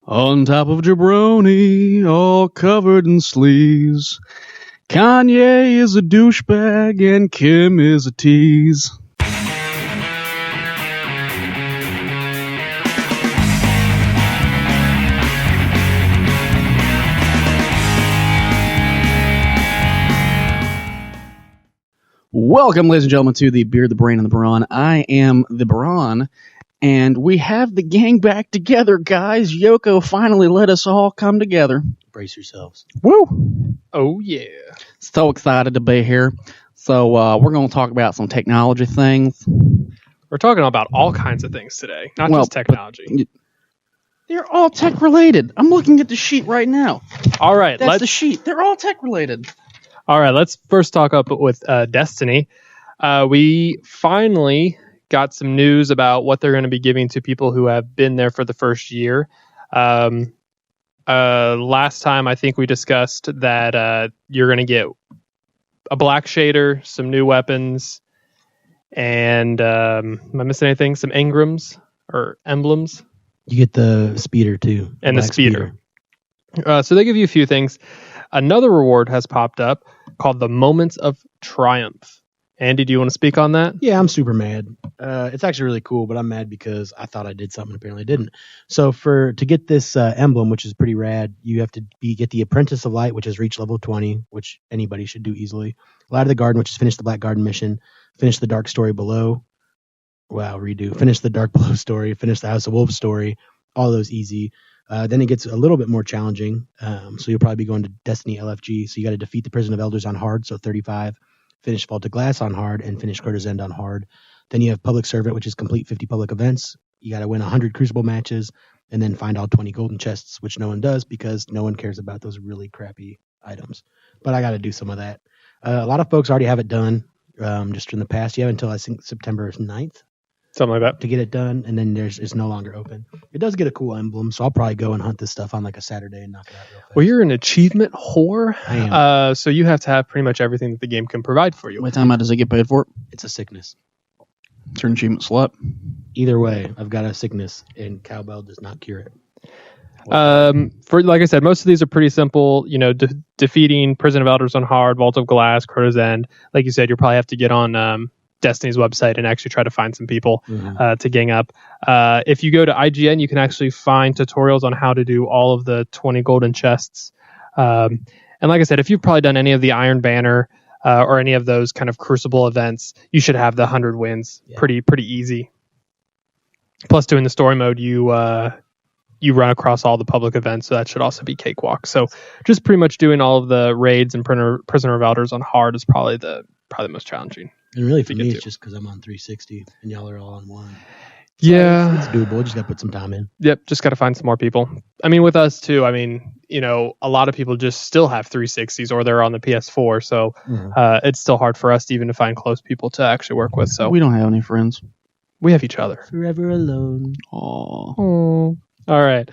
On top of Jabroni, all covered in sleaze. Kanye is a douchebag and Kim is a tease. Welcome, ladies and gentlemen, to the Beard, the Brain, and the Brawn. I am the Brawn, and we have the gang back together, guys. Yoko finally let us all come together. Brace yourselves. Woo! Oh, yeah. So excited to be here. So we're going to talk about some technology things. We're talking about all kinds of things today, not just technology. They're all tech-related. I'm looking at the sheet right now. All right. That's the sheet. They're all tech-related. All right, let's first talk up with Destiny. We finally got some news about what they're going to be giving to people who have been there for the first year. Last time, I think we discussed that you're going to get a black shader, some new weapons, and am I missing anything? Some engrams or emblems? You get the speeder, too. And the speeder. So they give you a few things. Another reward has popped up called the Moments of Triumph. Andy, do you want to speak on that? Yeah, I'm super mad. It's actually really cool, but I'm mad because I thought I did something, apparently I didn't. So to get this emblem, which is pretty rad, you have to get the Apprentice of Light, which has reached level 20, which anybody should do easily. Light of the Garden, which is finish the Black Garden mission, finish the Dark Story Below. Wow, redo. Finish the Dark Below story, finish the House of Wolves story. All those easy. Then it gets a little bit more challenging. So you'll probably be going to Destiny LFG. So you got to defeat the Prison of Elders on hard, so 35. Finish Vault of Glass on hard, and finish Crowder's End on hard. Then you have Public Servant, which is complete 50 public events. You got to win 100 Crucible matches, and then find all 20 golden chests, which no one does because no one cares about those really crappy items. But I got to do some of that. A lot of folks already have it done just in the past. You have until, I think, September 9th. Something like that. To get it done, and then it's no longer open. It does get a cool emblem, so I'll probably go and hunt this stuff on like a Saturday and knock it out real fast. Well, you're an achievement whore. I am. So you have to have pretty much everything that the game can provide for you. What time does it get paid for? It's a sickness. It's an achievement slut. Either way, I've got a sickness, and cowbell does not cure it. For like I said, most of these are pretty simple. You know, defeating Prison of Elders on hard, Vault of Glass, Crowder's End. Like you said, you'll probably have to get on Destiny's website and actually try to find some people to gang up. If you go to IGN, you can actually find tutorials on how to do all of the 20 golden chests. And like I said, if you've probably done any of the Iron Banner or any of those kind of Crucible events, you should have the 100 wins pretty easy. Plus, doing the story mode, you run across all the public events, so that should also be cakewalk. So just pretty much doing all of the raids and Prisoner of Elders on hard is probably the most challenging. And really, for me, it's just because I'm on 360 and y'all are all on one. So yeah. It's doable. Just got to put some time in. Yep. Just got to find some more people. I mean, with us too, I mean, you know, a lot of people just still have 360s or they're on the PS4. So it's still hard for us to even find close people to actually work with. So we don't have any friends. We have each other. Forever alone. Aww. All right.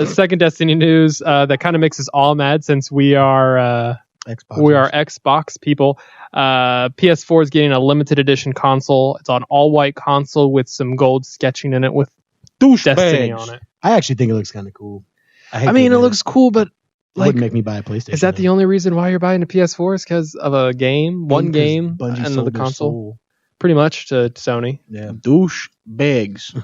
Second Destiny news that kind of makes us all mad since we are Xbox people. PS4 is getting a limited edition console. It's an all white console with some gold sketching in it with Destiny on it. I actually think it looks kind of cool. I mean, it looks cool, but like, wouldn't make me buy a PlayStation. Is that the only reason why you're buying a PS4? Is because of a game, one game, Bungie and sold the their console? soul. Pretty much to Sony. Yeah. Douche bags.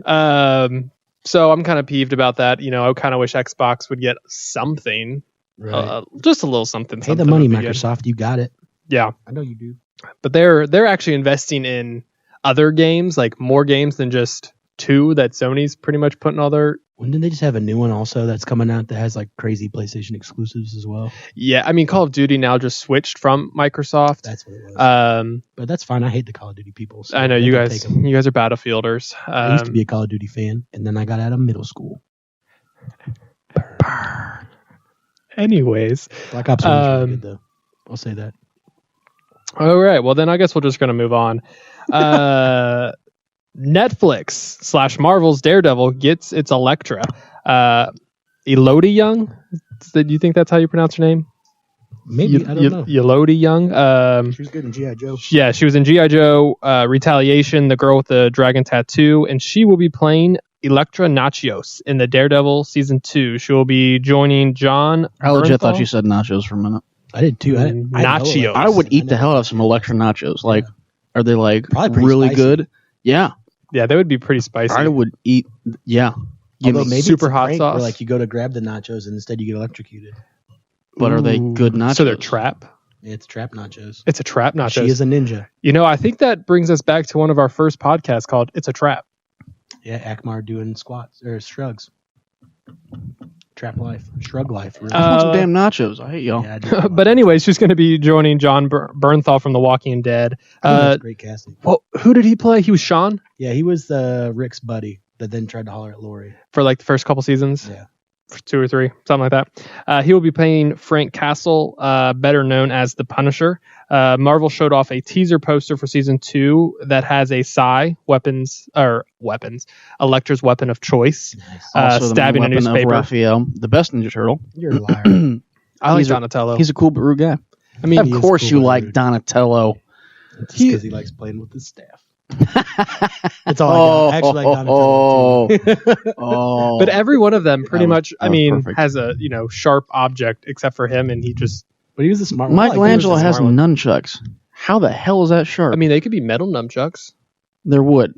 So I'm kind of peeved about that. You know, I kind of wish Xbox would get something. Right. Just a little something. Pay the money, Microsoft. You got it. Yeah, I know you do. But they're actually investing in other games, like more games than just two that Sony's pretty much putting all their. Didn't they just have a new one also that's coming out that has like crazy PlayStation exclusives as well? Yeah, I mean, Call of Duty now just switched from Microsoft. That's what it was. But that's fine. I hate the Call of Duty people. So I know you guys. You guys are Battlefielders. I used to be a Call of Duty fan, and then I got out of middle school. Anyways, Black Ops 1 is really good though. I'll say that. All right. Well, then I guess we're just going to move on. Netflix / Marvel's Daredevil gets its Elektra. Elodie Young. Do you think that's how you pronounce her name? Maybe. I don't know. Elodie Young. She was good in G.I. Joe. Yeah, she was in G.I. Joe, Retaliation, the girl with the dragon tattoo, and she will be playing Electra Nachios in the Daredevil season 2. She will be joining John. I legit thought Bernthal. you said nachos for a minute. I did too. Nachios. I would eat the hell out of some Electra nachos. Like, are they like Probably pretty really spicy. good? Yeah, Yeah, they would be pretty spicy. I would eat. Yeah, give Although me. maybe super it's a hot prank sauce. where, like, you go to grab the nachos and instead you get electrocuted. But are they good nachos? So they're trap. It's trap nachos. It's a trap nachos. She is a ninja. You know, I think that brings us back to one of our first podcasts called "It's a Trap." Yeah, Akmar doing squats or shrugs. Trap life, shrug life. Really. I want some damn nachos. I hate y'all. Yeah, I do. But anyways, she's going to be joining John Bernthal from The Walking Dead. I think that's great casting. Well, who did he play? He was Sean Yeah, he was Rick's buddy that then tried to holler at Lori. for like the first couple seasons. Yeah. 2 or 3, something like that. He will be playing Frank Castle, better known as the Punisher. Marvel showed off a teaser poster for season 2 that has a Psy weapons, Electra's weapon of choice, Also, the stabbing a main weapon of newspaper. Raphael, the best Ninja Turtle. You're a liar. I like He's a- Donatello. He's a cool Baru guy. I mean, Of he is course, cool, you but like rude. Donatello. Just because he likes playing with his staff. That's all I got. I actually like Donatello too. Oh, but every one of them pretty That was- much, that was perfect. has a sharp object except for him, and he just. But he was a smart one. Michelangelo the has smart one. nunchucks. How the hell is that sharp? I mean, they could be metal nunchucks. they're wood.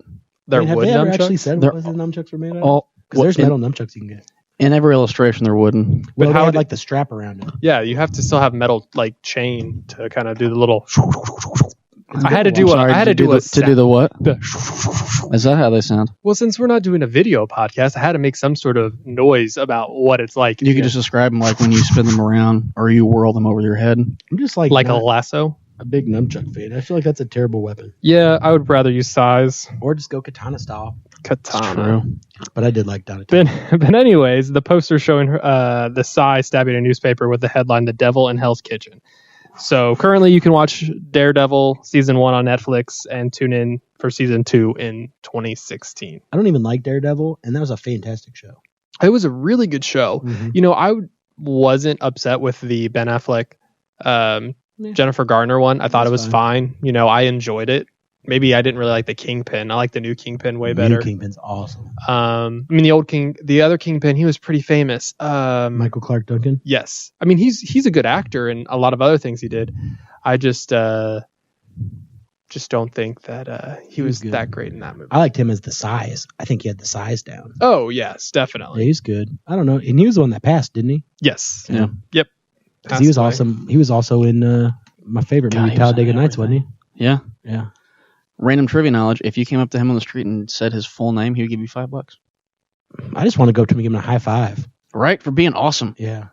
They're have wood they ever actually nunchucks. said They're what the nunchucks were made out of? All Because there's in, metal nunchucks you can get. in every illustration. They're wooden. Well, how they had did- like the strap around it. Yeah, you have to still have metal like chain to kind of do the little. It's I had to good do watch. a. I had to do a. to do the what? the- Is that how they sound? Well, since we're not doing a video podcast, I had to make some sort of noise about what it's like. You could just describe them like when you spin them around or you whirl them over your head. I'm just like like a not lasso. a big nunchuck fan. I feel like that's a terrible weapon. Yeah, I would rather use size Or just go katana style. katana. True. But I did like Donatello. But anyways, the poster showing the Psy stabbing a newspaper with the headline "The Devil in Hell's Kitchen." So currently, you can watch Daredevil season 1 on Netflix and tune in for season 2 in 2016. I don't even like Daredevil, and that was a fantastic show. It was a really good show. Mm-hmm. I wasn't upset with the Ben Affleck, Yeah. Jennifer Garner one. I thought it was That's fine. I enjoyed it. Maybe I didn't really like the Kingpin. I like the new Kingpin way better. New Kingpin's awesome. The other Kingpin, he was pretty famous. Michael Clark Duncan. Yes. I mean, he's a good actor and a lot of other things he did. I just don't think that he was good. that great in that movie. I liked him as the size. I think he had the size down. Oh, yes, Yeah, definitely. he's good. I don't know. And he was the one that passed, didn't he? Yes. Yeah. Yep. 'Cause he was Passed away. awesome. He was also in my favorite God, movie, he was in Talladega Nights, everything. wasn't Yeah. he? Yeah. Random trivia knowledge. If you came up to him on the street and said his full name, he would give you $5. I just want to go up to him and give him a high five. Right? For being awesome. Yeah.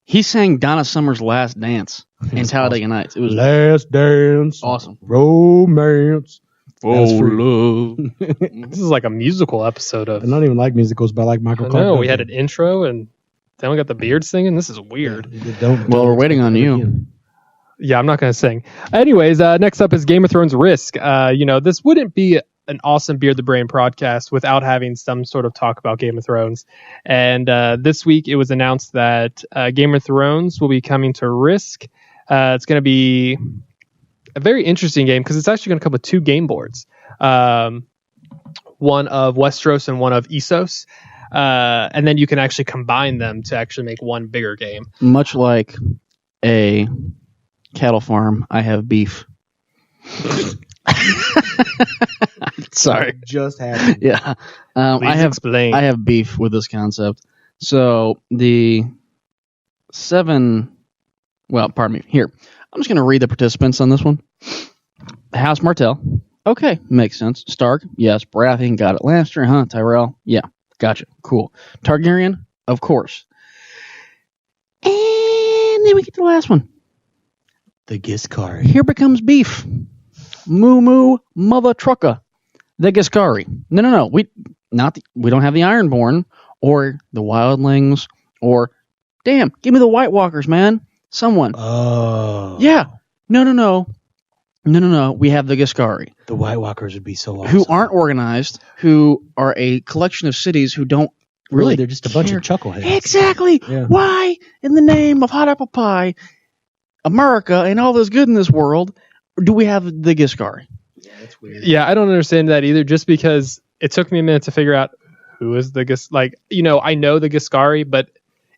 He sang Donna Summer's Last Dance in was Talladega Nights. It was Last dance. awesome. Romance. Oh, was free. love. This is like a musical episode of. I don't even like musicals, but I like Michael I Clark know Duncan. we had an intro and then we got the beard singing. This is weird. Don't Well, we're waiting on expect you. it again. Yeah, I'm not going to sing. Anyways, next up is Game of Thrones Risk. This wouldn't be an awesome Beard the Brain podcast without having some sort of talk about Game of Thrones. And this week it was announced that Game of Thrones will be coming to Risk. It's going to be a very interesting game because it's actually going to come with 2 game boards. One of Westeros and one of Essos. And then you can actually combine them to actually make one bigger game. Much like a cattle farm, I have beef. Sorry. Just happened. Yeah. Please explain. I have beef with this concept. So the 7, well, pardon me. Here, I'm just going to read the participants on this one. House Martell. Okay, makes sense. Stark. Yes. Baratheon. Got it. Lannister. Huh. Tyrell. Yeah. Gotcha. Cool. Targaryen. Of course. And then we get to the last one. The Giscari. Here becomes beef. Moo moo mother trucker. The Giscari. No. We don't have the Ironborn or the Wildlings or damn, give me the White Walkers, man. Someone. Oh. Yeah. No. We have the Giscari, The White Walkers would be so awesome. who aren't organized, who are a collection of cities who don't really They're just a bunch care. of chuckleheads. Exactly. Yeah. Why, in the name of hot apple pie, America, and all that's good in this world, do we have the Giscari? Yeah, that's weird. Yeah, I don't understand that either, just because it took me a minute to figure out who is the I know the Giscari, but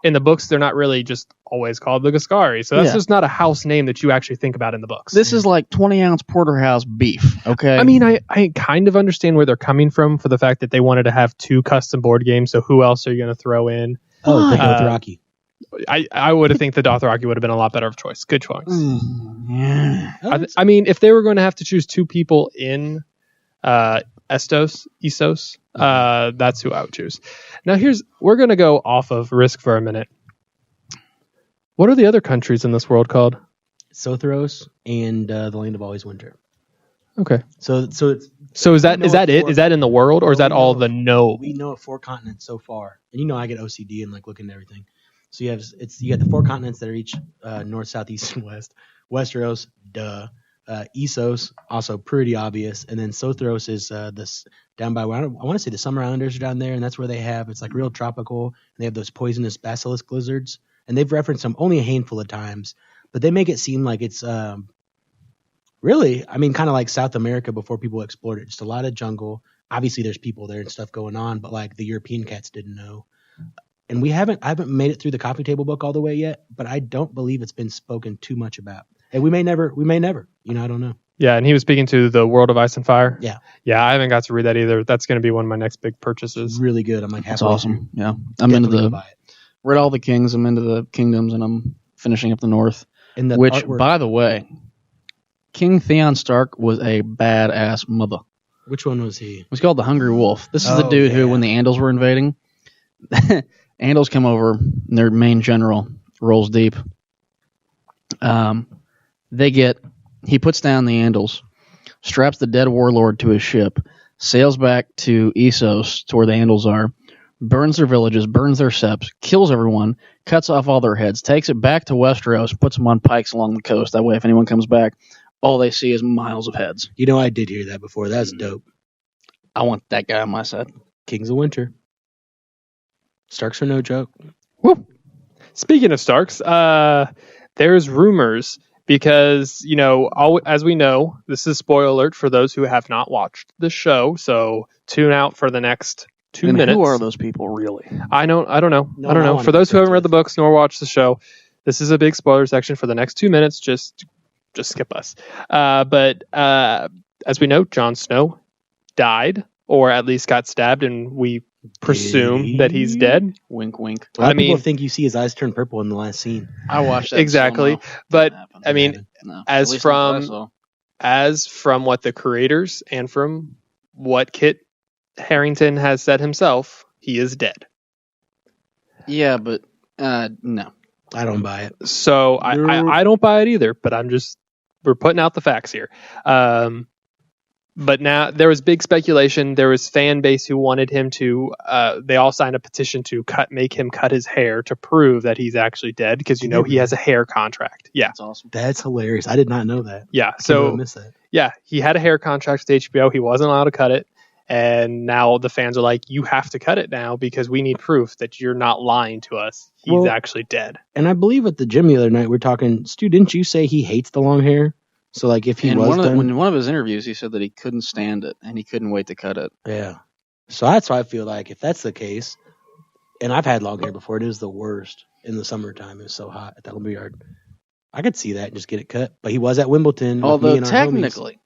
in the books they're not really just always called the Giscari. So that's just not a house name that you actually think about in the books. This is like 20-ounce porterhouse beef, okay? I mean, I kind of understand where they're coming from for the fact that they wanted to have 2 custom board games, so who else are you going to throw in? Oh, the Dothraki. I would have think the Dothraki would have been a lot better of a choice. Good choice. Yeah. I mean, if they were going to have to choose 2 people in Essos, that's who I would choose. Now we're going to go off of Risk for a minute. What are the other countries in this world called? Sothros and the Land of Always Winter. Okay. So it's is that it? Is that in the world, or is that all the no? We know of 4 continents so far, and I get OCD and like looking at everything. So you got the 4 continents that are each north, south, east, and west. Westeros, duh. Essos, also pretty obvious, and then Sothros is this down by where I want to say the Summer Islanders are down there, and that's where they have it's like real tropical, and they have those poisonous basilisk lizards, and they've referenced them only a handful of times, but they make it seem like it's really, I mean, kind of like South America before people explored it. Just a lot of jungle. Obviously, there's people there and stuff going on, but like the European cats didn't know. And I haven't made it through the coffee table book all the way yet, but I don't believe it's been spoken too much about. And we may never. I don't know. Yeah, and he was speaking to the World of Ice and Fire. Yeah. Yeah, I haven't got to read that either. That's going to be one of my next big purchases. It's really good. I'm like, that's awesome. Yeah, I'm into read all the kings. I'm into the kingdoms, and I'm finishing up the north. And the which, artwork, by the way, King Theon Stark was a badass mother. Which one was he? It was called the Hungry Wolf. This is the dude who, when the Andals were invading, Andals come over, and their main general rolls deep. He puts down the Andals, straps the dead warlord to his ship, sails back to Essos, to where the Andals are, burns their villages, burns their septs, kills everyone, cuts off all their heads, takes it back to Westeros, puts them on pikes along the coast. That way, if anyone comes back, all they see is miles of heads. I did hear that before. That's dope. I want that guy on my side. Kings of Winter. Starks are no joke. Woo. Speaking of Starks, there's rumors because, as we know, this is spoiler alert for those who have not watched the show. So tune out for the next 2 minutes. Who are those people really? I don't know. I don't know. For those who haven't read the books nor watched the show, this is a big spoiler section for the next 2 minutes. Just skip us. But as we know, Jon Snow died, or at least got stabbed, and we presume that he's dead. Wink, wink. A lot of people think you see his eyes turn purple in the last scene. I watched that. Exactly. But I mean, no. as from what the creators and from what Kit Harington has said himself, he is dead. Yeah, but no. I don't buy it. So I don't buy it either, but we're putting out the facts here. But now there was big speculation. There was fan base who wanted him to. They all signed a petition to make him cut his hair to prove that he's actually dead, because he has a hair contract. Yeah, that's awesome. That's hilarious. I did not know that. Yeah, I missed that. Yeah, he had a hair contract with HBO. He wasn't allowed to cut it, and now the fans are like, "You have to cut it now because we need proof that you're not lying to us. He's actually dead." And I believe at the gym the other night we we're talking. Stu, didn't you say he hates the long hair? So, like, if he in one of his interviews, he said that he couldn't stand it and he couldn't wait to cut it. Yeah. So that's why I feel like if that's the case, and I've had long hair before, it is the worst in the summertime. It was so hot at the lumberyard. I could see that and just get it cut. But he was at Wimbledon. Although technically,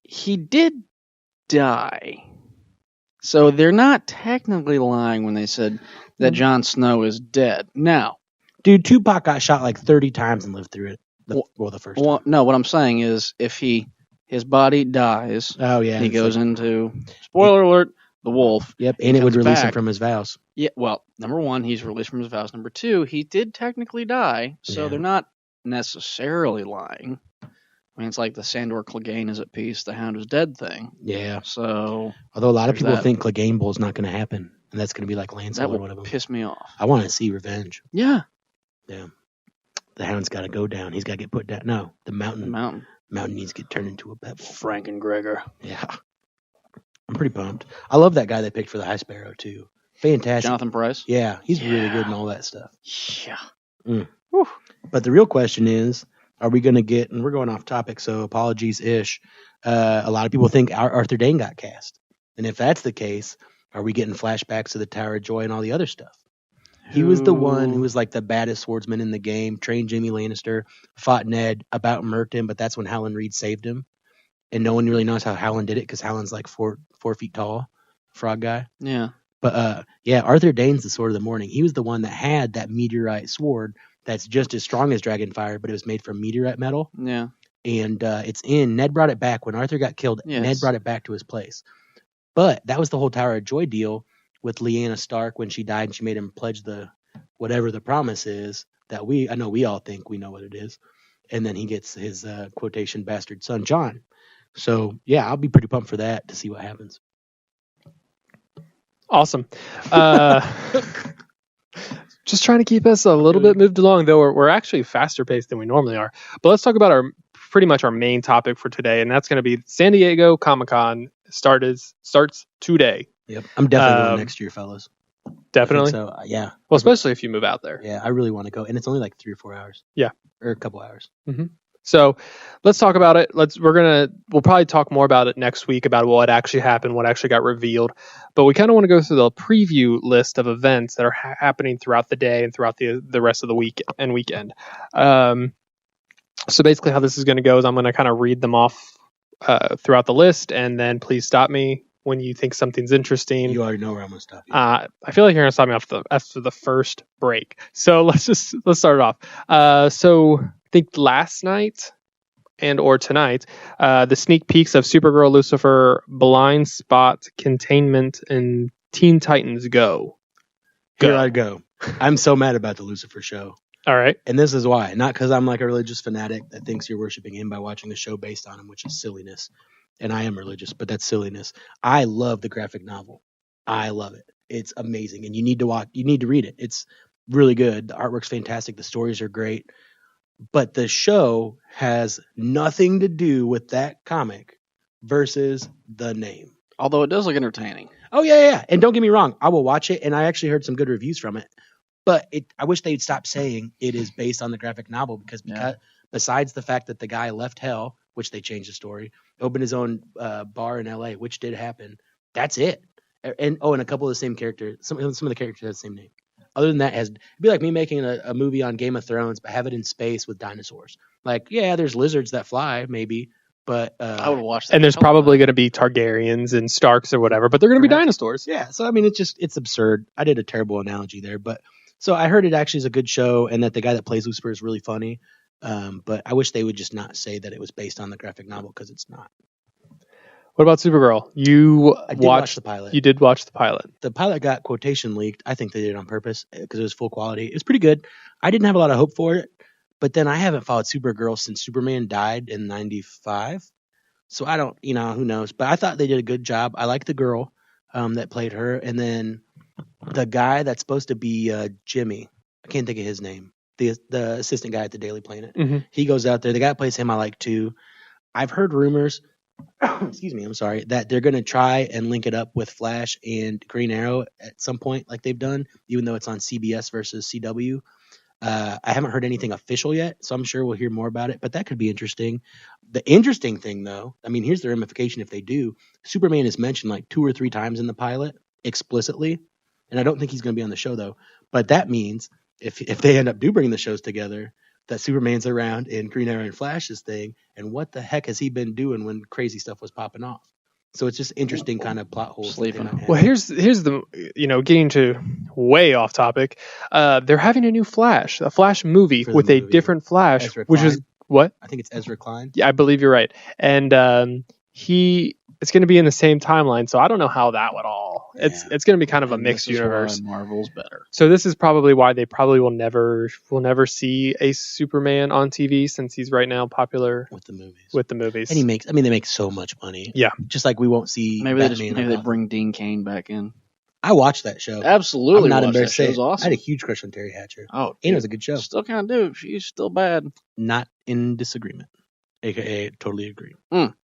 he did die. So they're not technically lying when they said that Jon Snow is dead. Now, dude, Tupac got shot like 30 times and lived through it. The first time. No, what I'm saying is if his body dies, he goes into, spoiler alert, the wolf. Yep, and it would release him from his vows. Yeah, well, number one, he's released from his vows. Number two, he did technically die, so they're not necessarily lying. I mean, it's like the Sandor Clegane is at peace, the Hound is dead thing. Yeah. So, although a lot of people think Clegane Bowl is not going to happen, and that's going to be like Lancel or whatever. That will piss me off. I want to see revenge. Yeah. Yeah. The Hound's got to go down. He's got to get put down. No, the Mountain. Mountain needs to get turned into a pebble. Frank and Gregor. Yeah. I'm pretty pumped. I love that guy they picked for the High Sparrow, too. Fantastic. Jonathan Pryce? Yeah, he's really good in all that stuff. Yeah. But the real question is, Are we going to get, and we're going off topic, so apologies-ish. A lot of people think Arthur Dane got cast. And if that's the case, are we getting flashbacks to the Tower of Joy and all the other stuff? He was the one who was like the baddest swordsman in the game, trained Jaime Lannister, fought Ned, about murked him, but that's when Howland Reed saved him. And no one really knows how Howland did it because Howland's like 4 feet tall, frog guy. Yeah. But Arthur Dane's the Sword of the Morning. He was the one that had that meteorite sword that's just as strong as Dragonfire, but it was made from meteorite metal. Yeah. And it's Ned brought it back. When Arthur got killed, Yes. Ned brought it back to his place. But that was the whole Tower of Joy deal with Lyanna Stark when she died and she made him pledge whatever the promise is that I know we all think we know what it is. And then he gets his quotation bastard son, John. So, yeah, I'll be pretty pumped for that to see what happens. Awesome. Just trying to keep us a little bit moved along, though we're actually faster paced than we normally are. But let's talk about pretty much our main topic for today, and that's going to be San Diego Comic-Con starts today. Yep, I'm definitely going next year, fellas. Definitely. So yeah. Well, especially if you move out there. Yeah, I really want to go, and it's only like 3 or 4 hours. Yeah, or a couple hours. Mm-hmm. So let's talk about it. We'll probably talk more about it next week about what actually happened, what actually got revealed. But we kind of want to go through the preview list of events that are happening throughout the day and throughout the rest of the week and weekend. So basically how this is going to go is I'm going to kind of read them off throughout the list, and then please stop me when you think something's interesting. You already know where I'm going to stop you. I feel like you're going to stop me after the first break. So let's start it off. So I think last night and or tonight, the sneak peeks of Supergirl, Lucifer, Blind Spot, Containment, and Teen Titans Go. Here I go. I'm so mad about the Lucifer show. All right. And this is why. Not because I'm like a religious fanatic that thinks you're worshiping him by watching a show based on him, which is silliness. And I am religious, but that's silliness. I love the graphic novel. I love it. It's amazing. And you need to read it. It's really good. The artwork's fantastic. The stories are great. But the show has nothing to do with that comic versus the name. Although it does look entertaining. Oh, yeah. And don't get me wrong. I will watch it. And I actually heard some good reviews from it. But I wish they'd stop saying it is based on the graphic novel because besides the fact that the guy left hell, which they changed the story, opened his own bar in L.A., which did happen, that's it. And a couple of the same characters. Some of the characters have the same name. Other than that, it'd be like me making a movie on Game of Thrones, but have it in space with dinosaurs. Like, yeah, there's lizards that fly, maybe, but I would watch that. And there's probably going to be Targaryens and Starks or whatever, but they're going to be dinosaurs. Yeah, so I mean, it's absurd. I did a terrible analogy there, but so I heard it actually is a good show, and that the guy that plays Lucifer is really funny. But I wish they would just not say that it was based on the graphic novel because it's not. What about Supergirl? I did watch the pilot. You did watch the pilot. The pilot got quotation leaked. I think they did it on purpose because it was full quality. It was pretty good. I didn't have a lot of hope for it, but then I haven't followed Supergirl since Superman died in '95. So I don't, who knows? But I thought they did a good job. I like the girl that played her, and then the guy that's supposed to be Jimmy. I can't think of his name. The assistant guy at the Daily Planet. Mm-hmm. He goes out there. The guy that plays him I like too. I've heard rumors. Excuse me, I'm sorry, that they're going to try and link it up with Flash and Green Arrow at some point like they've done, even though it's on CBS versus CW. I haven't heard anything official yet, so I'm sure we'll hear more about it, but that could be interesting. The interesting thing, though, I mean, here's the ramification if they do. Superman is mentioned like 2 or 3 times in the pilot explicitly, and I don't think he's going to be on the show, though. But that means if they end up bringing the shows together, that Superman's around in Green Arrow and Flash's thing, and what the heck has he been doing when crazy stuff was popping off? So it's just interesting kind of plot holes. Well, here's the getting to way off topic. They're having a new Flash, a Flash movie with a different Flash, which is what? I think it's Ezra Klein. Yeah, I believe you're right, and it's going to be in the same timeline, so I don't know how that would all. Yeah. It's going to be kind of a mixed universe. Marvel's better. So this is probably why they probably will never see a Superman on TV since he's right now popular with the movies. And they make so much money. Yeah, just like we won't see. Maybe they bring Dean Cain back in. I watched that show. Absolutely, I'm not embarrassed to say it. Awesome. I had a huge crush on Terry Hatcher. Oh, and it was a good show. Still kind of do. She's still bad. Not in disagreement. AKA, totally agree. Kind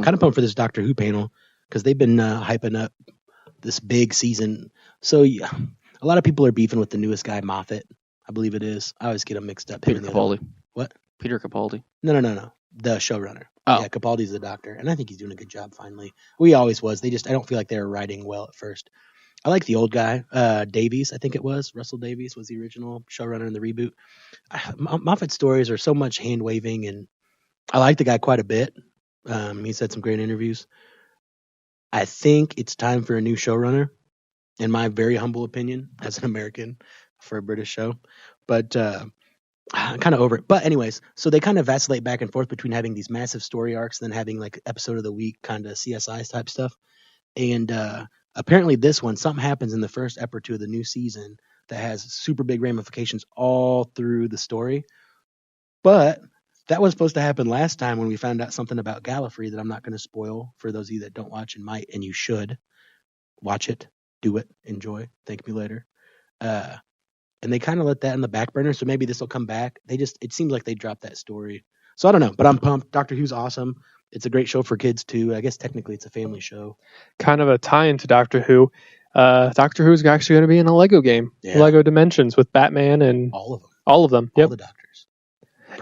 of pumped for this Doctor Who panel because they've been hyping up this big season. So yeah, a lot of people are beefing with the newest guy, Moffat. I believe it is. I always get them mixed up. Peter Capaldi. What? Peter Capaldi. No. The showrunner. Oh. Yeah, Capaldi's the doctor, and I think he's doing a good job finally. He always was. I don't feel like they were writing well at first. I like the old guy, Davies, I think it was. Russell Davies was the original showrunner in the reboot. Moffat's stories are so much hand waving, and I like the guy quite a bit. He's had some great interviews. I think it's time for a new showrunner, in my very humble opinion, as an American for a British show. But I'm kind of over it. But anyways, so they kind of vacillate back and forth between having these massive story arcs and then having like episode of the week kind of CSI type stuff. And apparently this one, something happens in the first ep or two of the new season that has super big ramifications all through the story. But that was supposed to happen last time when we found out something about Gallifrey that I'm not going to spoil for those of you that don't watch and might, and you should watch it, do it, enjoy, thank me later. And they kind of let that in the back burner, so maybe this will come back. It seems like they dropped that story. So I don't know, but I'm pumped. Doctor Who's awesome. It's a great show for kids too. I guess technically it's a family show. Kind of a tie into Doctor Who. Doctor Who's actually going to be in a Lego game, Lego Dimensions, with Batman and all of them. All of them. All Yep. the Doctors.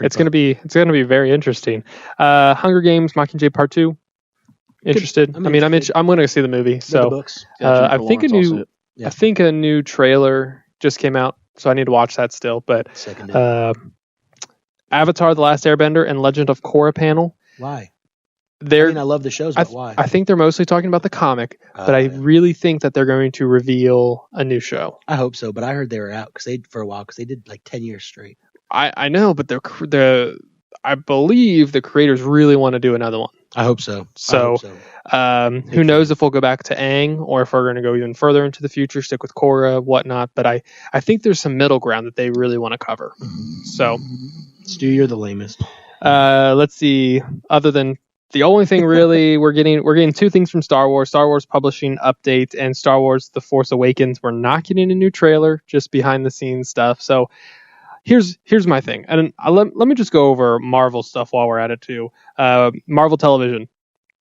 It's going to be very interesting. Hunger Games Mockingjay Part 2. Interested? I'm going to see the movie. So books. I think a new trailer just came out, so I need to watch that still. But Avatar: The Last Airbender and Legend of Korra panel. Why? I love the shows, but why? I think they're mostly talking about the comic, but I really think that they're going to reveal a new show. I hope so, but I heard they were out for a while because they did like 10 years straight. I know, but I believe the creators really want to do another one. I hope so. Who knows if we'll go back to Aang or if we're going to go even further into the future, stick with Korra, whatnot. But I think there's some middle ground that they really want to cover. So, Stu, you're the lamest. Let's see. Other than the only thing really, we're getting two things from Star Wars. Star Wars publishing update and Star Wars: The Force Awakens. We're not getting a new trailer, just behind the scenes stuff. So. Here's my thing, and let me just go over Marvel stuff while we're at it too. Marvel Television,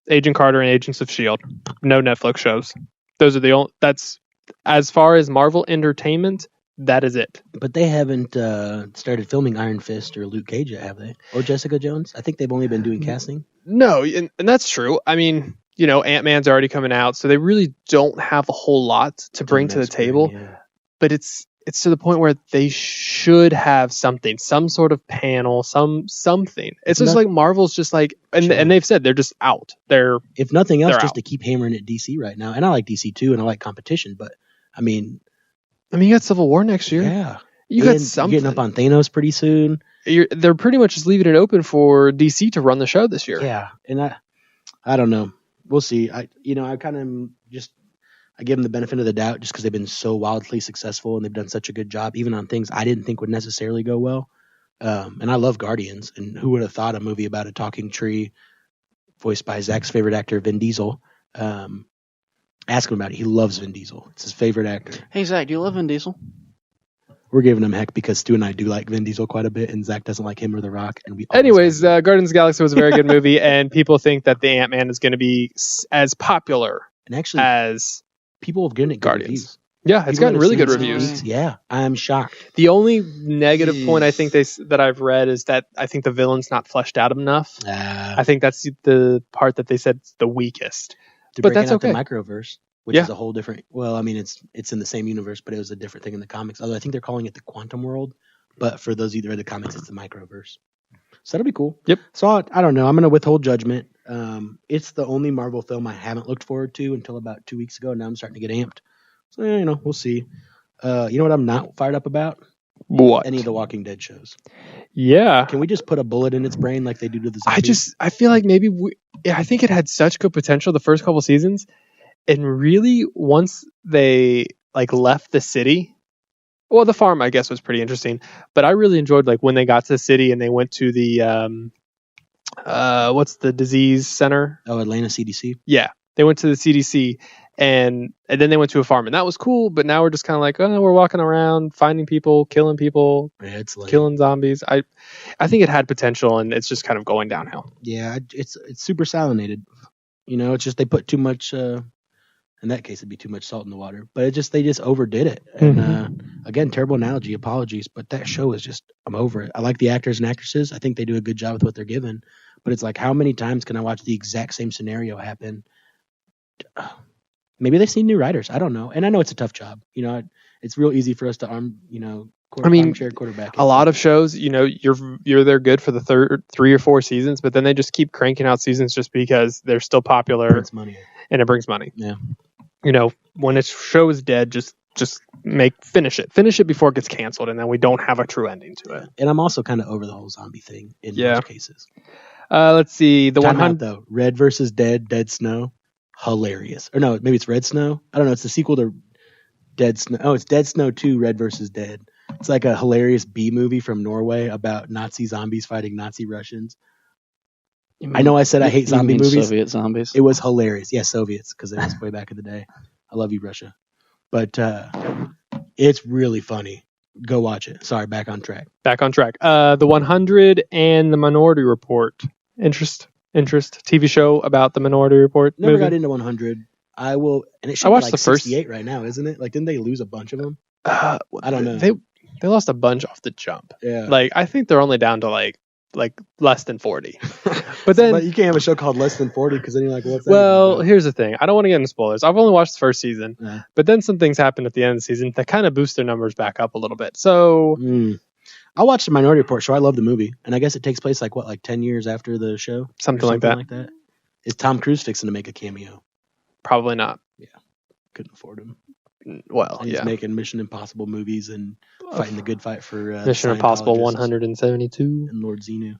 Agent Carter and Agents of S.H.I.E.L.D. No Netflix shows. Those are the only. That's as far as Marvel Entertainment. That is it. But they haven't started filming Iron Fist or Luke Cage yet, have they? Or Jessica Jones? I think they've only been doing casting. No, and that's true. I mean, Ant-Man's already coming out, so they really don't have a whole lot to bring to the table. Yeah. But it's to the point where they should have something, some sort of panel, something. It's just like Marvel's just like, and they've said they're just out. If nothing else, just out. To keep hammering at DC right now. And I like DC too, and I like competition, but I mean, you got Civil War next year. Yeah. You got something. You're getting up on Thanos pretty soon. They're pretty much just leaving it open for DC to run the show this year. Yeah. And I don't know. We'll see. I kind of I give them the benefit of the doubt just because they've been so wildly successful and they've done such a good job, even on things I didn't think would necessarily go well. And I love Guardians, and who would have thought a movie about a talking tree voiced by Zach's favorite actor, Vin Diesel. Ask him about it. He loves Vin Diesel. It's his favorite actor. Hey, Zach, do you love Vin Diesel? We're giving him heck because Stu and I do like Vin Diesel quite a bit, and Zach doesn't like him or The Rock. And anyways, Guardians of the Galaxy was a very good movie, and people think that the Ant-Man is going to be as popular as people have given it Guardians. Reviews. Yeah, it's gotten really good reviews. Yeah, I'm shocked. The only negative point I think that I've read is that I think the villain's not fleshed out enough. I think that's the part that they said is the weakest. But that's okay. The microverse, which is a whole different. Well, I mean, it's in the same universe, but it was a different thing in the comics. Although I think they're calling it the quantum world. But for those of you that read the comics, it's the microverse. So that'll be cool. Yep. So I don't know. I'm gonna withhold judgment. It's the only Marvel film I haven't looked forward to until about 2 weeks ago. Now I'm starting to get amped. So, we'll see. You know what I'm not fired up about? What? Any of the Walking Dead shows. Yeah. Can we just put a bullet in its brain like they do to the zombies? I feel like maybe I think it had such good potential the first couple seasons. And really, once they left the city, well, the farm, I guess, was pretty interesting. But I really enjoyed when they got to the city and they went to the, what's the disease center? Oh, Atlanta CDC. Yeah. They went to the CDC and then they went to a farm, and that was cool. But now we're just kind of like, we're walking around, finding people, killing people, killing zombies. I think it had potential, and it's just kind of going downhill. Yeah, it's super salinated. It's just they put too much In that case, it'd be too much salt in the water. But they just overdid it. And again, terrible analogy. Apologies, but that show is just, I'm over it. I like the actors and actresses. I think they do a good job with what they're given. But it's like, how many times can I watch the exact same scenario happen? Maybe they've seen new writers. I don't know. And I know it's a tough job. It's real easy for us to armchair quarterback. A lot of shows, you're there good for the 3 or 4 seasons, but then they just keep cranking out seasons just because they're still popular. It brings money. And it brings money. Yeah. When a show is dead, just finish it before it gets canceled, and then we don't have a true ending to it. And I'm also kind of over the whole zombie thing in most cases. Let's see. The 100 though. Red versus Dead, Dead Snow, hilarious. Or no, maybe it's Red Snow. I don't know. It's the sequel to Dead Snow. Oh, it's Dead Snow 2, Red versus Dead. It's like a hilarious B movie from Norway about Nazi zombies fighting Nazi Russians. I know I said I hate zombie movies. Soviet zombies. It was hilarious. Yeah, Soviets, because it was way back in the day. I love you, Russia. But it's really funny. Go watch it. Sorry, back on track. The 100 and the Minority Report. Interest. TV show about the Minority Report. Never movie. got into 100. I will. And it should I watched be like the first 68 right now, isn't it? Like, didn't they lose a bunch of them? I don't know. They lost a bunch off the jump. Yeah. Like, I think they're only down to like less than 40. But you can't have a show called Less Than 40 because then you're like, what's that? Well, here's the thing. I don't want to get into spoilers. I've only watched the first season, but then some things happen at the end of the season that kind of boost their numbers back up a little bit. So I watched the Minority Report show. I love the movie, and I guess it takes place like 10 years after the show, something like that. Is Tom Cruise fixing to make a cameo? Probably not. Yeah, couldn't afford him. Well, he's making Mission Impossible movies and fighting the good fight for Mission Impossible 172 and Lord Xenu.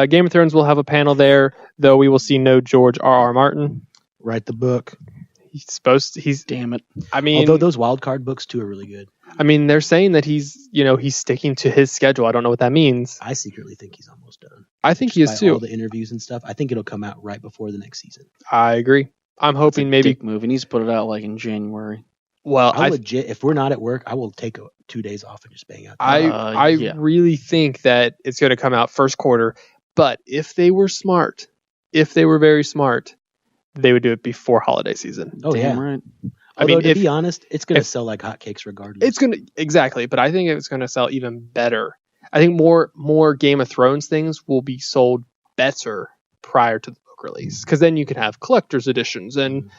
Game of Thrones will have a panel there, though we will see no George R.R. Martin. Write the book. He's damn it. I mean, although those wild card books too are really good. I mean, they're saying that he's sticking to his schedule. I don't know what that means. I secretly think he's almost done. I think he is too. All the interviews and stuff. I think it'll come out right before the next season. I agree. I'm hoping maybe movie needs to put it out like in January. Well, I legit, if we're not at work, I will take 2 days off and just bang out. I really think that it's going to come out first quarter. But if they were smart, if they were very smart, they would do it before holiday season. Oh, damn yeah. Right. To be honest, it's going to sell like hotcakes regardless. It's going to exactly, but I think it's going to sell even better. I think more Game of Thrones things will be sold better prior to the book release, because then you can have collector's editions and.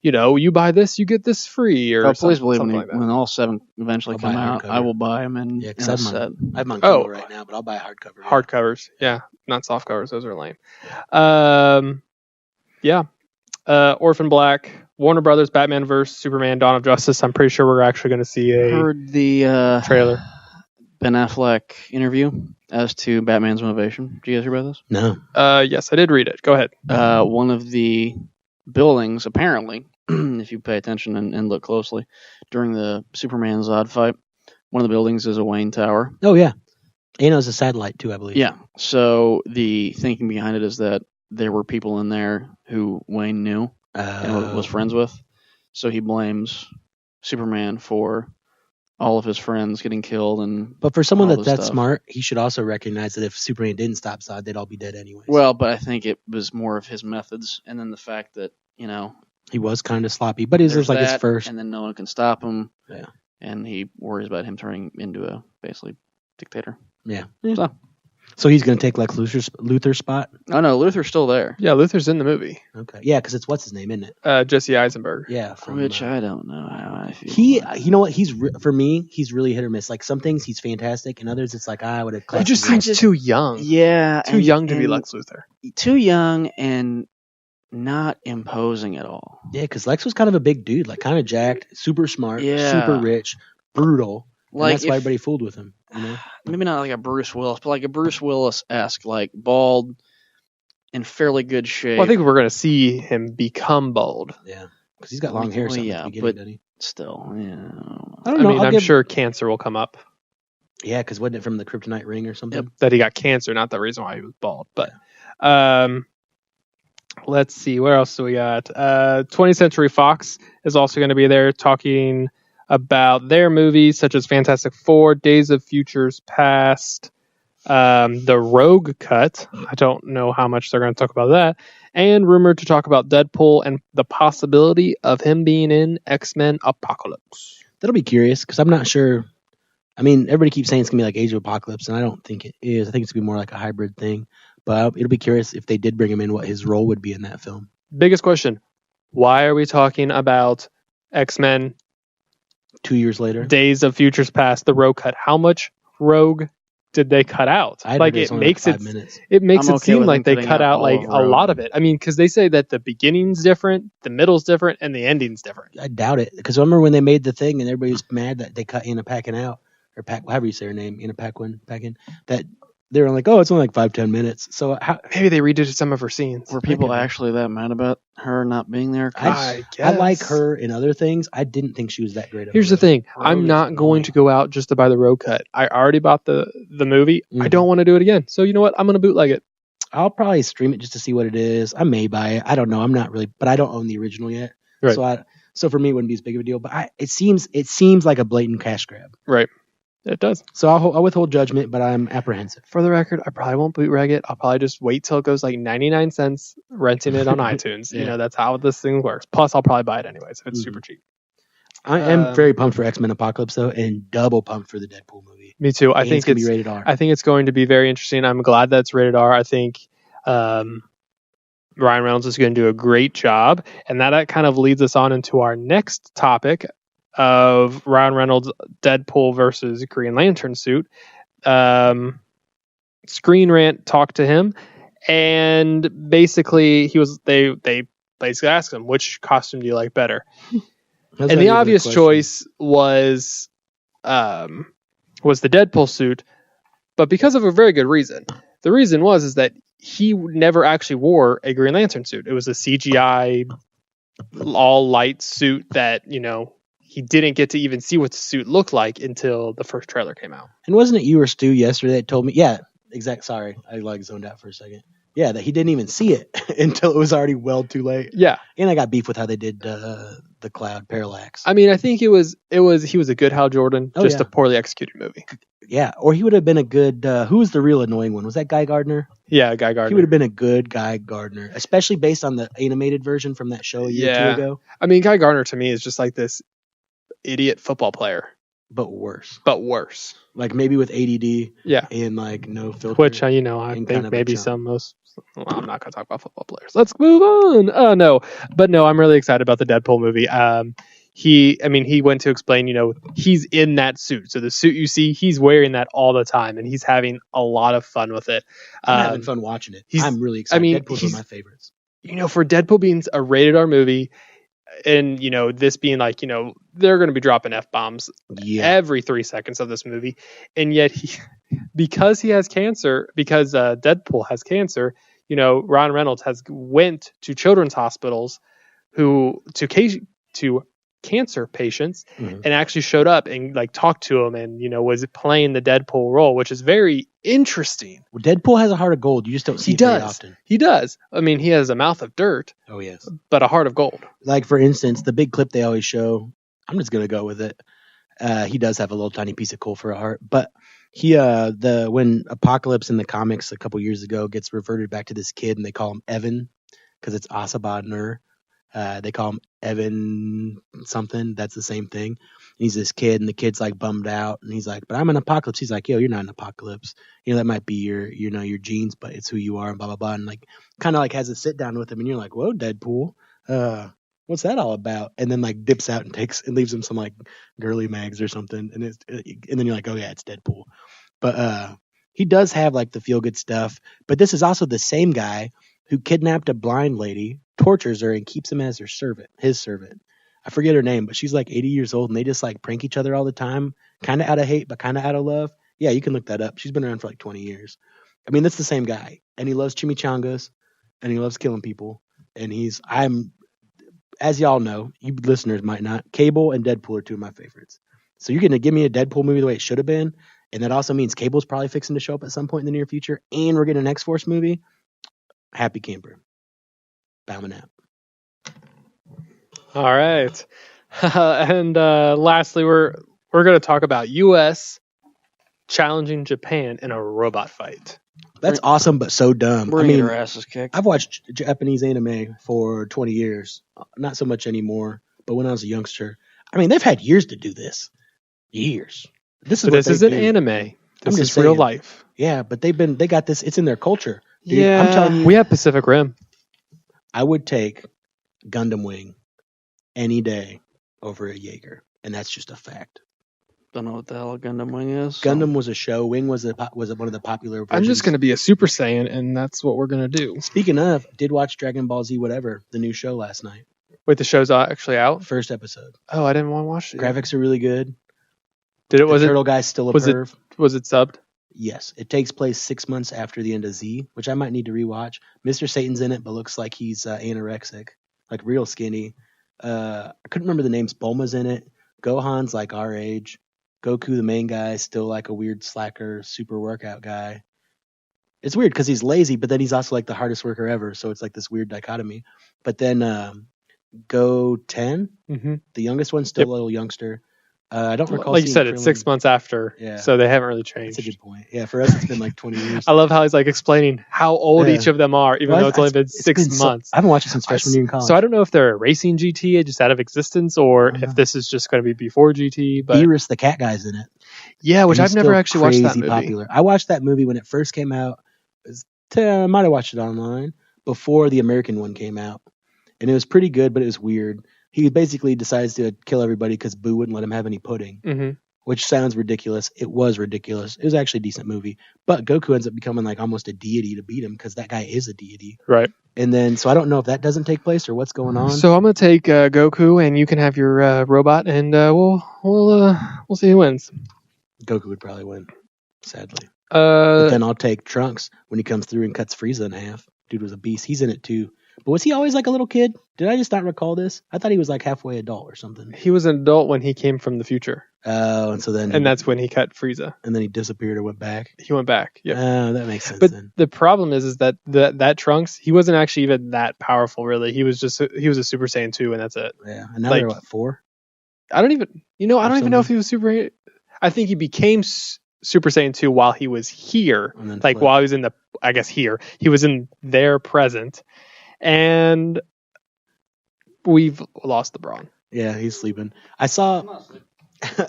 You buy this, you get this free, or please believe me, like that. when all 7 eventually come out, I will buy them in a set. I have mine Kindle right now, but I'll buy a hardcover. Hardcovers, not soft covers. Those are lame. Orphan Black, Warner Brothers, Batman vs Superman, Dawn of Justice. I'm pretty sure we're actually going to see heard the trailer. Ben Affleck interview as to Batman's motivation. Did you guys hear about this? No. Yes, I did read it. Go ahead. One of the buildings, apparently, if you pay attention and look closely, during the Superman Zod fight, one of the buildings is a Wayne Tower. Oh, yeah. And it was a satellite, too, I believe. Yeah. So the thinking behind it is that there were people in there who Wayne knew and was friends with. So he blames Superman for all of his friends getting killed. But for someone that's smart, he should also recognize that if Superman didn't stop Zod, they'd all be dead anyways. Well, but I think it was more of his methods, and then the fact that, he was kind of sloppy, but it was like his first. And then no one can stop him. Yeah. And he worries about him turning into a basically dictator. Yeah. So he's going to take like Luther's spot? Oh, no, Luther's still there. Yeah, Luther's in the movie. Okay. Yeah, because it's what's his name, isn't it? Jesse Eisenberg. Yeah. Which I don't know how I feel. You know what? For me, he's really hit or miss. Like some things he's fantastic, and others it's like I would have. He just seems too young. Yeah. Too young to be Lex Luthor. Too young and not imposing at all. Yeah, because Lex was kind of a big dude, like kind of jacked, super smart, super rich, brutal. Like that's why everybody fooled with him. Maybe not like a Bruce Willis, but like a Bruce Willis-esque, like bald, in fairly good shape. Well, I think we're going to see him become bald. Yeah, because he's got long hair. At the beginning, doesn't he? Still, yeah. I don't know. I'm sure cancer will come up. Yeah, because wasn't it from the kryptonite ring or something? Yep, that he got cancer, not the reason why he was bald. But let's see, where else do we got? 20th Century Fox is also going to be there talking about their movies such as Fantastic Four, Days of Futures Past, the Rogue cut. I don't know how much they're going to talk about that. And rumored to talk about Deadpool and the possibility of him being in X-Men Apocalypse. That'll be curious because I'm not sure. I mean, everybody keeps saying it's going to be like Age of Apocalypse, and I don't think it is. I think it's going to be more like a hybrid thing. But it'll be curious if they did bring him in, what his role would be in that film. Biggest question. Why are we talking about X-Men 2 years later? Days of Futures Past, the Rogue cut? How much Rogue did they cut out? Like it makes it seem like they cut out like a lot of it. I mean, because they say that the beginning's different, the middle's different, and the ending's different. I doubt it. Because I remember when they made the thing and everybody was mad that they cut Anna Paquin out, or however you say her name, Anna Paquin, that they were like, oh, it's only like 5-10 minutes. So maybe they redid some of her scenes. Were people actually that mad about her not being there? I like her in other things. I didn't think she was that great. Here's the thing. I'm not going to go out just to buy the Rogue cut. I already bought the movie. I don't want to do it again. So you know what? I'm going to bootleg it. I'll probably stream it just to see what it is. I may buy it. I don't know. I'm not really, but I don't own the original yet. Right. So for me, it wouldn't be as big of a deal. But it seems like a blatant cash grab. Right. It does. So I'll withhold judgment, but I'm apprehensive. For the record, I probably won't bootleg it. I'll probably just wait till it goes like 99 cents, renting it on iTunes. Yeah. That's how this thing works. Plus, I'll probably buy it anyways if it's super cheap. I am very pumped for X-Men Apocalypse though, and double pumped for the Deadpool movie. Me too. I think it's going to be rated R. I think it's going to be very interesting. I'm glad that's rated R. I think Ryan Reynolds is going to do a great job, and that kind of leads us on into our next topic of Ryan Reynolds' Deadpool versus Green Lantern suit. Screen Rant talked to him, and basically they basically asked him, which costume do you like better? And the obvious choice was the Deadpool suit, but because of a very good reason. The reason is that he never actually wore a Green Lantern suit. It was a CGI all light suit that, he didn't get to even see what the suit looked like until the first trailer came out. And wasn't it you or Stu yesterday that told me? Yeah, exact. Sorry, I zoned out for a second. Yeah, that he didn't even see it until it was already well too late. Yeah, and I got beef with how they did the Cloud Parallax. I mean, I think he was a good Hal Jordan, a poorly executed movie. Yeah, or he would have been a good. Who was the real annoying one? Was that Guy Gardner? Yeah, Guy Gardner. He would have been a good Guy Gardner, especially based on the animated version from that show a year or two ago. I mean, Guy Gardner to me is just like this idiot football player, but worse. Like maybe with ADD. Yeah, and like no filter. Which I think maybe most. Well, I'm not going to talk about football players. Let's move on. No, I'm really excited about the Deadpool movie. He went to explain, he's in that suit. So the suit you see, he's wearing that all the time, and he's having a lot of fun with it. I'm having fun watching it. I'm really excited. Deadpool's one of my favorites. For Deadpool being a rated R movie, and this being like, they're going to be dropping F-bombs every 3 seconds of this movie, and yet because Deadpool has cancer, Ryan Reynolds went to children's hospitals to cancer patients, and actually showed up and like talked to them, and was playing the Deadpool role, which is very interesting. Well, Deadpool has a heart of gold. You just don't see it very often. He does. I mean, he has a mouth of dirt. Oh yes, but a heart of gold. Like for instance, the big clip they always show. I'm just gonna go with it. He does have a little tiny piece of coal for a heart, but he when Apocalypse in the comics a couple years ago gets reverted back to this kid, and they call him Evan because it's Asabadner. They call him Evan something. That's the same thing. And he's this kid, and the kid's like bummed out, and he's like, "But I'm an Apocalypse." He's like, "Yo, you're not an Apocalypse. That might be your genes, but it's who you are." And blah blah blah. And like, kind of like has a sit down with him, and you're like, "Whoa, Deadpool, what's that all about?" And then like dips out and leaves him some like girly mags or something, and then you're like, "Oh yeah, it's Deadpool." But he does have like the feel good stuff. But this is also the same guy who kidnapped a blind lady, tortures her, and keeps him as his servant. I forget her name, but she's like 80 years old, and they just like prank each other all the time, kind of out of hate, but kind of out of love. Yeah, you can look that up. She's been around for like 20 years. I mean, that's the same guy, and he loves chimichangas, and he loves killing people. And as y'all know, you listeners might not, Cable and Deadpool are two of my favorites. So you're going to give me a Deadpool movie the way it should have been, and that also means Cable's probably fixing to show up at some point in the near future, and we're getting an X-Force movie. Happy camper. Bowing out. All right. And lastly, we're going to talk about U.S. challenging Japan in a robot fight. That's awesome, but so dumb. We're gonna get our asses kicked. I've watched Japanese anime for 20 years. Not so much anymore, but when I was a youngster, I mean, they've had years to do this. Years. This isn't anime. This is real life. Yeah, but they got this. It's in their culture. Dude, yeah, I'm telling you. We have Pacific Rim. I would take Gundam Wing any day over a Jaeger, and that's just a fact. Don't know what the hell a Gundam Wing is. Gundam was a show. Wing was one of the popular versions. I'm just going to be a Super Saiyan, and that's what we're going to do. Speaking of, did watch Dragon Ball Z whatever, the new show last night. Wait, the show's actually out? First episode. Oh, I didn't want to watch it. Graphics are really good. Turtle guy's still a perv. Was it subbed? Yes. It takes place 6 months after the end of Z, which I might need to rewatch. Mr. Satan's in it, but looks like he's anorexic, like real skinny. I couldn't remember the names. Bulma's in it. Gohan's like our age. Goku, the main guy, is still like a weird slacker, super workout guy. It's weird because he's lazy, but then he's also like the hardest worker ever. So it's like this weird dichotomy. But then Go 10, the youngest one, still a little youngster. I don't recall. Like you said, it's 6 months after, so they haven't really changed. That's a good point. Yeah, for us, it's been like 20 years. I love how he's like explaining how old each of them are, even though it's only been 6 months. I haven't watched it since freshman year in college. So I don't know if they're erasing GT just out of existence, or if this is just going to be before GT. But Beerus, the cat guy's in it. Yeah, which I've never actually watched that movie. Popular. I watched that movie when it first came out. I might have watched it online before the American one came out, and it was pretty good, but it was weird. He basically decides to kill everybody because Boo wouldn't let him have any pudding, which sounds ridiculous. It was ridiculous. It was actually a decent movie, but Goku ends up becoming like almost a deity to beat him because that guy is a deity, right? And then, so I don't know if that doesn't take place or what's going on. So I'm gonna take Goku, and you can have your robot, and we'll see who wins. Goku would probably win, sadly. But then I'll take Trunks when he comes through and cuts Frieza in half. Dude was a beast. He's in it too. But was he always like a little kid? Did I just not recall this? I thought he was like halfway adult or something. He was an adult when he came from the future. Oh, and so then... And that's when he cut Frieza. And then he disappeared or went back? He went back, yeah. Oh, that makes sense then. The problem is that that Trunks, he wasn't actually even that powerful, really. He was a Super Saiyan 2, and that's it. Yeah, and now they're what, 4? I don't even know if he was Super... I think he became Super Saiyan 2 while he was here. Like, while he was in the... I guess here. He was in their present. And we've lost the Brawn. Yeah, he's sleeping. I saw...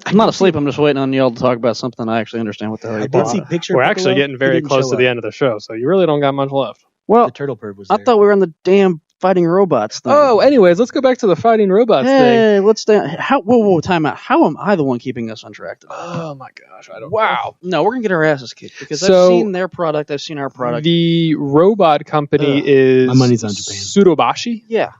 I'm not asleep. I'm just waiting on y'all to talk about something I actually understand what the hell you're talking about. I did see picture. We're actually getting very close to the end of the show, so you really don't got much left. Well, the turtle perv was there. I thought we were on the damn fighting robots thing. Oh, anyways, let's go back to the fighting robots thing. Hey, let's stay. Whoa, time out. How am I the one keeping us on track today? Oh my gosh, I don't know. No, we're going to get our asses kicked because I've seen their product, I've seen our product. The robot company is my money's on Japan. Tsurubashi. Yeah.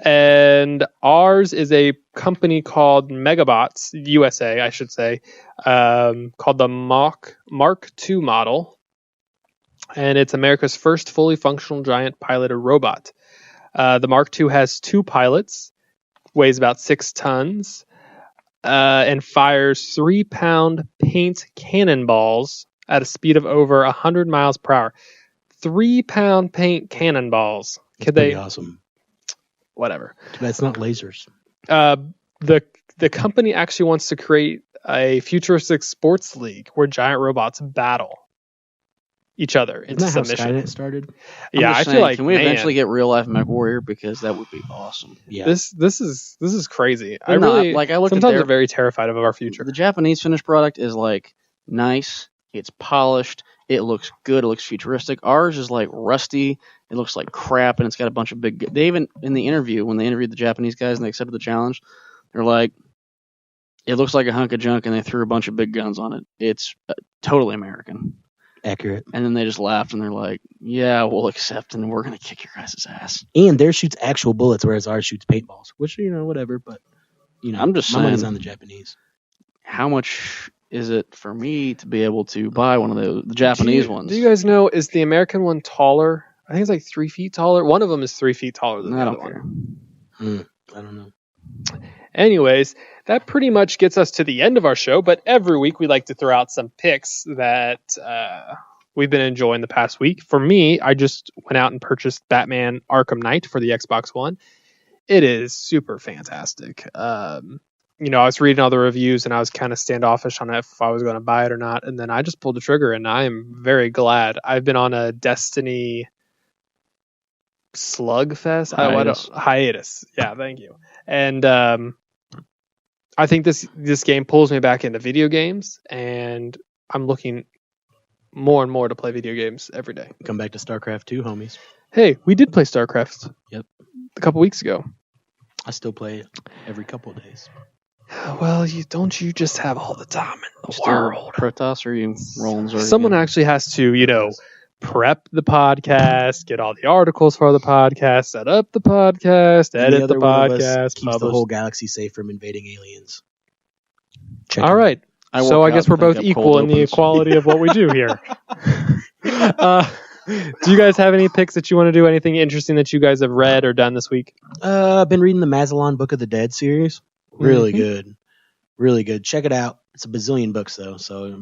And ours is a company called Megabots, USA, I should say, called the Mark II model. And it's America's first fully functional giant piloted robot. The Mark II has 2 pilots, weighs about 6 tons, and fires 3-pound paint cannonballs at a speed of over 100 miles per hour. 3-pound paint cannonballs. That's pretty awesome. Whatever. Too bad it's not lasers. The company actually wants to create a futuristic sports league where giant robots battle each other into submission. Skynet started? Yeah, I feel like can we eventually get real life MechWarrior, because that would be awesome. Yeah, this is crazy. I look sometimes I'm very terrified of our future. The Japanese finished product is like nice. It's polished. It looks good. It looks futuristic. Ours is like rusty. It looks like crap, and it's got a bunch of big... They even, in the interview, when they interviewed the Japanese guys and they accepted the challenge, they're like, it looks like a hunk of junk, and they threw a bunch of big guns on it. It's totally American. Accurate. And then they just laughed, and they're like, yeah, we'll accept, and we're going to kick your guys' ass. And theirs shoots actual bullets, whereas ours shoots paintballs, which, whatever, but, I'm just saying... My money's on the Japanese. How much... is it for me to be able to buy one of the Japanese ones? Do you guys know, is the American one taller? I think it's like 3 feet taller. One of them is 3 feet taller than the other one. I don't know. Anyways, that pretty much gets us to the end of our show, but every week we like to throw out some picks that we've been enjoying the past week. For me, I just went out and purchased Batman Arkham Knight for the Xbox One. It is super fantastic. I was reading all the reviews and I was kind of standoffish on if I was going to buy it or not. And then I just pulled the trigger, and I am very glad. I've been on a Destiny slugfest hiatus. Yeah, thank you. And I think this game pulls me back into video games, and I'm looking more and more to play video games every day. Come back to StarCraft 2, homies. Hey, we did play StarCraft. Yep. A couple weeks ago. I still play it every couple of days. Well, you just have all the time in the world. Protoss, or you rolling Zerg? Someone actually has to, prep the podcast, get all the articles for the podcast, set up the podcast, edit the podcast, keeps the whole galaxy safe from invading aliens. All right. So I guess we're both equal in the equality of what we do here. Do you guys have any picks that you want to do? Anything interesting that you guys have read or done this week? I've been reading the Mazalon Book of the Dead series. Really good. Really good. Check it out. It's a bazillion books, though. So,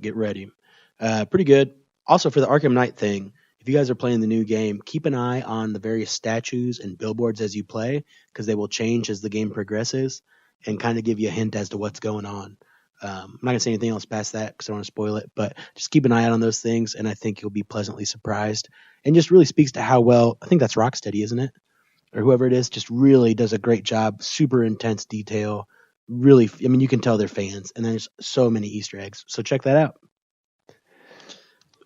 get ready. Pretty good. Also, for the Arkham Knight thing, if you guys are playing the new game, keep an eye on the various statues and billboards as you play, because they will change as the game progresses and kind of give you a hint as to what's going on. I'm not going to say anything else past that because I don't want to spoil it, but just keep an eye out on those things, and I think you'll be pleasantly surprised. And just really speaks to how well, I think that's Rocksteady, isn't it? Or whoever it is, just really does a great job. Super intense detail. Really, you can tell they're fans, and there's so many Easter eggs. So check that out.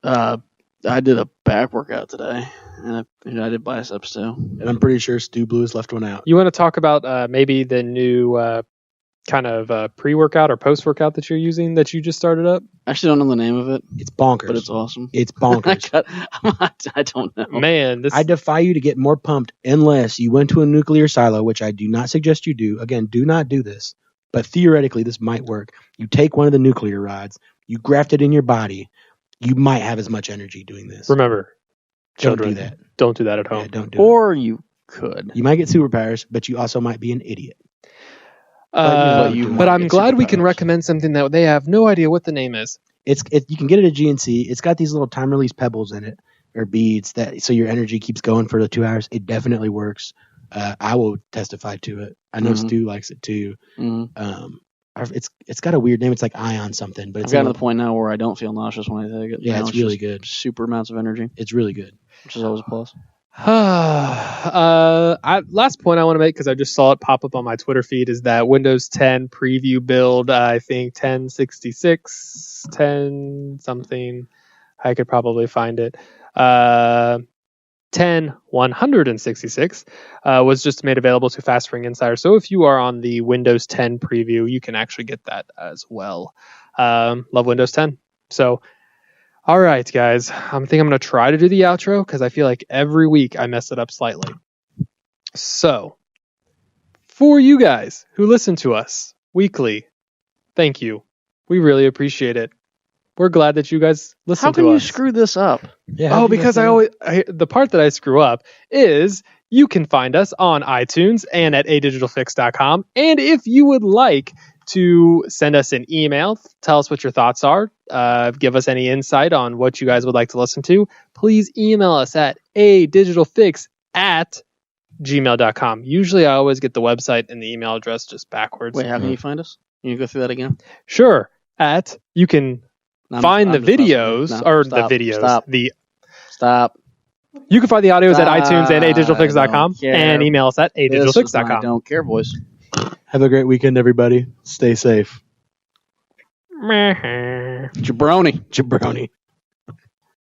I did a back workout today, and I did biceps too. And I'm pretty sure Stu Blues left one out. You want to talk about maybe the new kind of pre-workout or post-workout that you're using that you just started up? I actually don't know the name of it. It's bonkers. But it's awesome. It's bonkers. I don't know. Man, I defy you to get more pumped unless you went to a nuclear silo, which I do not suggest you do. Again, do not do this. But theoretically, this might work. You take one of the nuclear rods, you graft it in your body, you might have as much energy doing this. Remember, children, don't do that at home. Yeah, don't do or you could. You might get superpowers, but you also might be an idiot. But I'm glad we can recommend something that they have no idea what the name is. You can get it at GNC. It's got these little time release pebbles in it, or beads, so your energy keeps going for the 2 hours. It definitely works. I will testify to it. I know Stu likes it too. Mm-hmm. It's got a weird name. It's like Ion something, but it's I've gotten to the point now where I don't feel nauseous when I take it. Yeah, it's really good. Super amounts of energy. It's really good, which is always a plus. Last point I want to make, because I just saw it pop up on my Twitter feed, is that Windows 10 preview build, I think 1066, 10 something, I could probably find it, 10166 was just made available to Fast Ring Insider. So if you are on the Windows 10 preview, you can actually get that as well. Love Windows 10. So, all right, guys. I think I'm going to try to do the outro because I feel like every week I mess it up slightly. So, for you guys who listen to us weekly, thank you. We really appreciate it. We're glad that you guys listen to us. How can you screw this up? Yeah, because the part that I screw up is you can find us on iTunes and at ADigitalFix.com. And if you would like to send us an email, tell us what your thoughts are, give us any insight on what you guys would like to listen to, please email us at adigitalfix@gmail.com. Usually I always get the website and the email address just backwards. Wait, how can you find us? Can you go through that again? Sure. You can find the videos. Stop. You can find the audios at iTunes and adigitalfix.com and email us at adigitalfix.com. I don't care, boys. Have a great weekend, everybody. Stay safe. Jabroni.